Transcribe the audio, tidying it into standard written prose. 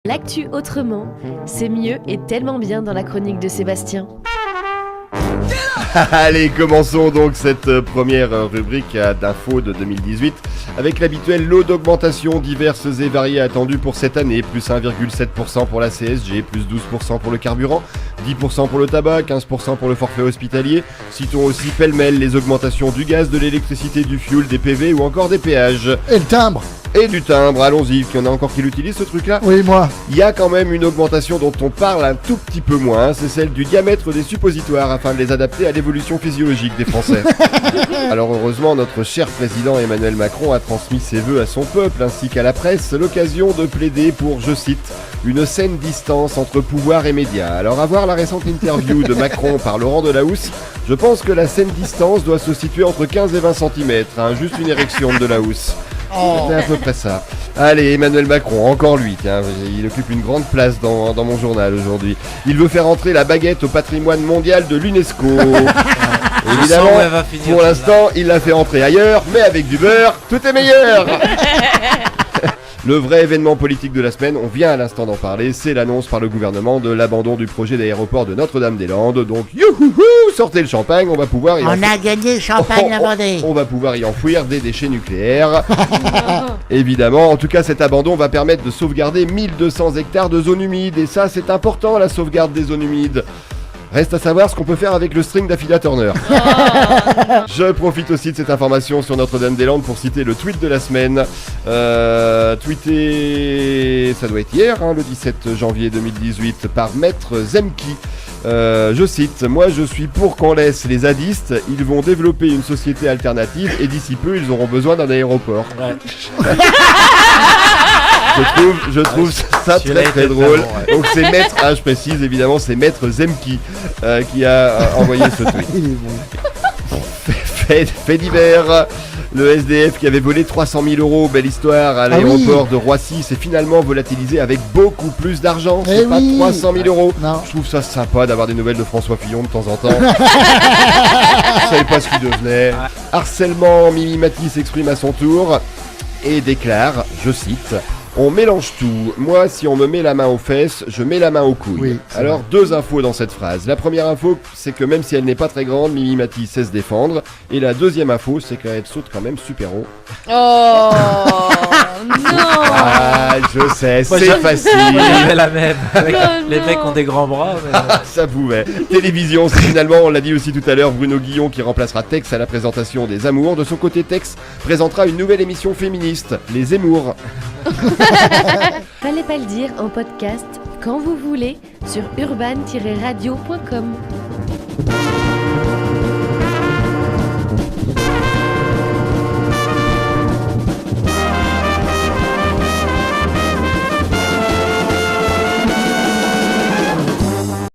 L'actu autrement, c'est mieux et tellement bien dans la chronique de Sébastien. Allez, commençons donc cette première rubrique d'infos de 2018 avec l'habituel lot d'augmentation diverses et variées attendues pour cette année, plus 1,7% pour la CSG, plus 12% pour le carburant, 10% pour le tabac, 15% pour le forfait hospitalier. Citons aussi pêle-mêle les augmentations du gaz, de l'électricité, du fioul, des PV ou encore des péages. Et le timbre. Et du timbre, allons-y, qu'il y en a encore qui l'utilisent ce truc-là. Oui, moi. Il y a quand même une augmentation dont on parle un tout petit peu moins, c'est celle du diamètre des suppositoires afin de les adapter à l'évolution physiologique des Français. Alors heureusement, notre cher président Emmanuel Macron a transmis ses vœux à son peuple ainsi qu'à la presse, l'occasion de plaider pour, je cite, une saine distance entre pouvoir et médias. Alors à voir la récente interview de Macron par Laurent Delahousse, je pense que la saine distance doit se situer entre 15 et 20 cm, juste une érection de Delahousse. C'est à peu près ça. Allez, Emmanuel Macron, encore lui, tiens, il occupe une grande place dans mon journal aujourd'hui. Il veut faire entrer la baguette au patrimoine mondial de l'UNESCO. Évidemment, pour l'instant, il l'a fait entrer ailleurs, mais avec du beurre, tout est meilleur. Le vrai événement politique de la semaine, on vient à l'instant d'en parler, c'est l'annonce par le gouvernement de l'abandon du projet d'aéroport de Notre-Dame-des-Landes. Donc, youhouhou, sortez le champagne, on va pouvoir y On a gagné le champagne à Vendée. On va pouvoir y enfouir des déchets nucléaires. Évidemment, en tout cas, cet abandon va permettre de sauvegarder 1200 hectares de zones humides. Et ça, c'est important, la sauvegarde des zones humides. Reste à savoir ce qu'on peut faire avec le string d'Affida Turner. Je profite aussi de cette information sur Notre-Dame-des-Landes pour citer le tweet de la semaine. Tweeté, ça doit être hier, le 17 janvier 2018, par Maître Zemki. Je cite, moi je suis pour qu'on laisse les zadistes, ils vont développer une société alternative et d'ici peu ils auront besoin d'un aéroport. Ouais. Je trouve ça très drôle. Bon, ouais. Donc c'est Maître, je précise évidemment, c'est Maître Zemki qui a envoyé ce tweet. Fait divers, le SDF qui avait volé 300 000 €, belle histoire, à l'aéroport de Roissy, s'est finalement volatilisé avec beaucoup plus d'argent. C'est pas 300 000 €. Non. Je trouve ça sympa d'avoir des nouvelles de François Fillon de temps en temps. Je savais pas ce qu'il devenait. Harcèlement, Mimi Mati s'exprime à son tour et déclare, je cite, on mélange tout. Moi, si on me met la main aux fesses, je mets la main aux couilles. Oui, alors, deux infos dans cette phrase. La première info, c'est que même si elle n'est pas très grande, Mimi Mati sait se défendre. Et la deuxième info, c'est qu'elle saute quand même super haut. Oh non. Ah, je sais, c'est facile. J'avais la même. Les mecs ont des grands bras. Mais... Ça pouvait. Télévision, c'est finalement, on l'a dit aussi tout à l'heure, Bruno Guillon qui remplacera Tex à la présentation des Amours. De son côté, Tex présentera une nouvelle émission féministe, Les Zemmour. Fallait pas le dire en podcast quand vous voulez sur urban-radio.com.